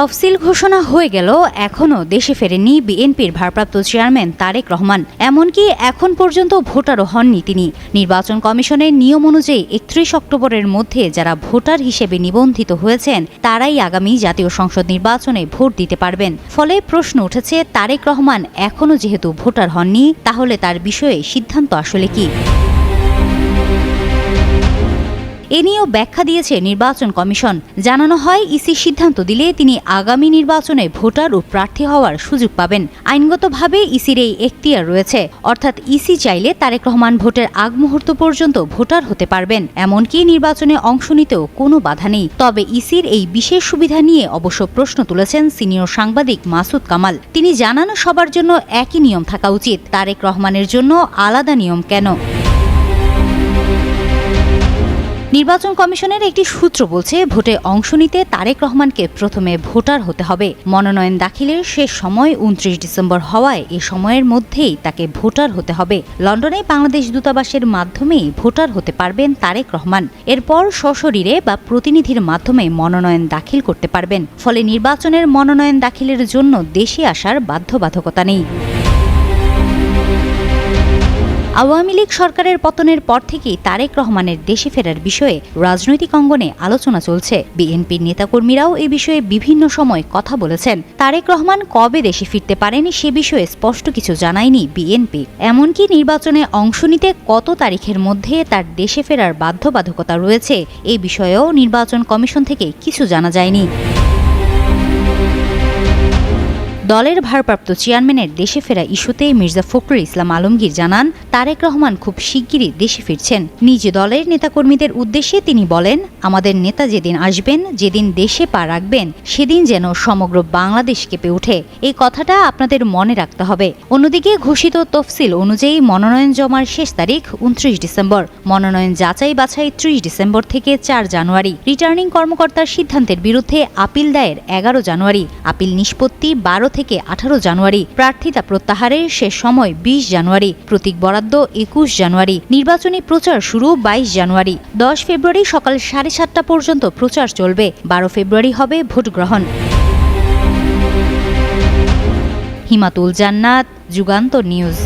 তফসিল ঘোষণা হয়ে গেল এখনও দেশে ফেরেননি বিএনপির ভারপ্রাপ্ত চেয়ারম্যান তারেক রহমান। এমনকি এখন পর্যন্ত ভোটারও হননি তিনি। নির্বাচন কমিশনের নিয়ম অনুযায়ী ৩১ অক্টোবরের মধ্যে যারা ভোটার হিসেবে নিবন্ধিত হয়েছেন তারাই আগামী জাতীয় সংসদ নির্বাচনে ভোট দিতে পারবেন। ফলে প্রশ্ন উঠেছে, তারেক রহমান এখনও যেহেতু ভোটার হননি, তাহলে তার বিষয়ে সিদ্ধান্ত আসলে কি? এ নিয়েও ব্যাখ্যা দিয়েছে নির্বাচন কমিশন। জানানো হয়, ইসি সিদ্ধান্ত দিলে তিনি আগামী নির্বাচনে ভোটার ও প্রার্থী হওয়ার সুযোগ পাবেন। আইনগতভাবে ইসির এই এখতিয়ার রয়েছে, অর্থাৎ ইসি চাইলে তারেক রহমান ভোটের আগ মুহূর্ত পর্যন্ত ভোটার হতে পারবেন। এমনকি নির্বাচনে অংশ নিতেও কোনো বাধা নেই। তবে ইসির এই বিশেষ সুবিধা নিয়ে অবশ্য প্রশ্ন তুলেছেন সিনিয়র সাংবাদিক মাসুদ কামাল। তিনি জানান, সবার জন্য একই নিয়ম থাকা উচিত, তারেক রহমানের জন্য আলাদা নিয়ম কেন? নির্বাচন কমিশনের একটি সূত্র বলছে, ভোটে অংশ নিতে তারেক রহমানকে প্রথমে ভোটার হতে হবে। মনোনয়ন দাখিলের শেষ সময় ২৯ ডিসেম্বর হওয়ায় এ সময়ের মধ্যেই তাকে ভোটার হতে হবে। লন্ডনে বাংলাদেশ দূতাবাসের মাধ্যমেই ভোটার হতে পারবেন তারেক রহমান। এরপর সশরীরে বা প্রতিনিধির মাধ্যমে মনোনয়ন দাখিল করতে পারবেন। ফলে নির্বাচনের মনোনয়ন দাখিলের জন্য দেশে আসার বাধ্যবাধকতা নেই। আওয়ামী লীগ সরকারের পতনের পর থেকেই তারেক রহমানের দেশে ফেরার বিষয়ে রাজনৈতিক অঙ্গনে আলোচনা চলছে। বিএনপির নেতাকর্মীরাও এ বিষয়ে বিভিন্ন সময় কথা বলেছেন। তারেক রহমান কবে দেশে ফিরতে পারেন সে বিষয়ে স্পষ্ট কিছু জানায়নি বিএনপি। এমনকি নির্বাচনে অংশ নিতে কত তারিখের মধ্যে তার দেশে ফেরার বাধ্যবাধকতা রয়েছে এ বিষয়েও নির্বাচন কমিশন থেকে কিছু জানা যায়নি। দলের ভারপ্রাপ্ত চেয়ারম্যানের দেশে ফেরা ইস্যুতে মির্জা ফখরুল ইসলাম আলমগীর জানান, তারেক রহমান খুব শিগগিরই দেশে ফিরছেন। নিজ দলের নেতাকর্মীদের উদ্দেশ্যে তিনি বলেন, আমাদের নেতা যেদিন আসবেন, যেদিন দেশে পা রাখবেন, সেদিন যেন সমগ্র বাংলাদেশ কেঁপে ওঠে। এই কথাটা আপনাদের মনে রাখতে হবে। অন্যদিকে ঘোষিত তফসিল অনুযায়ী মনোনয়ন জমার শেষ তারিখ ২৯ ডিসেম্বর। মনোনয়ন যাচাই বাছাই ৩০ ডিসেম্বর থেকে ৪ জানুয়ারি। রিটার্নিং কর্মকর্তার সিদ্ধান্তের বিরুদ্ধে আপিল দায়ের ১১ জানুয়ারি। আপিল নিষ্পত্তি ১২ থেকে ১৮ জানুয়ারি। প্রার্থিতা প্রত্যাহারের শেষ সময় ২০ জানুয়ারি। প্রতীক বরাদ্দ ২১ জানুয়ারি। নির্বাচনী প্রচার শুরু ২২ জানুয়ারি। ১০ ফেব্রুয়ারি সকাল ৭:৩০ পর্যন্ত প্রচার চলবে। ১২ ফেব্রুয়ারি হবে ভোট গ্রহণ। হিমাতুল জান্নাত, যুগান্তর নিউজ।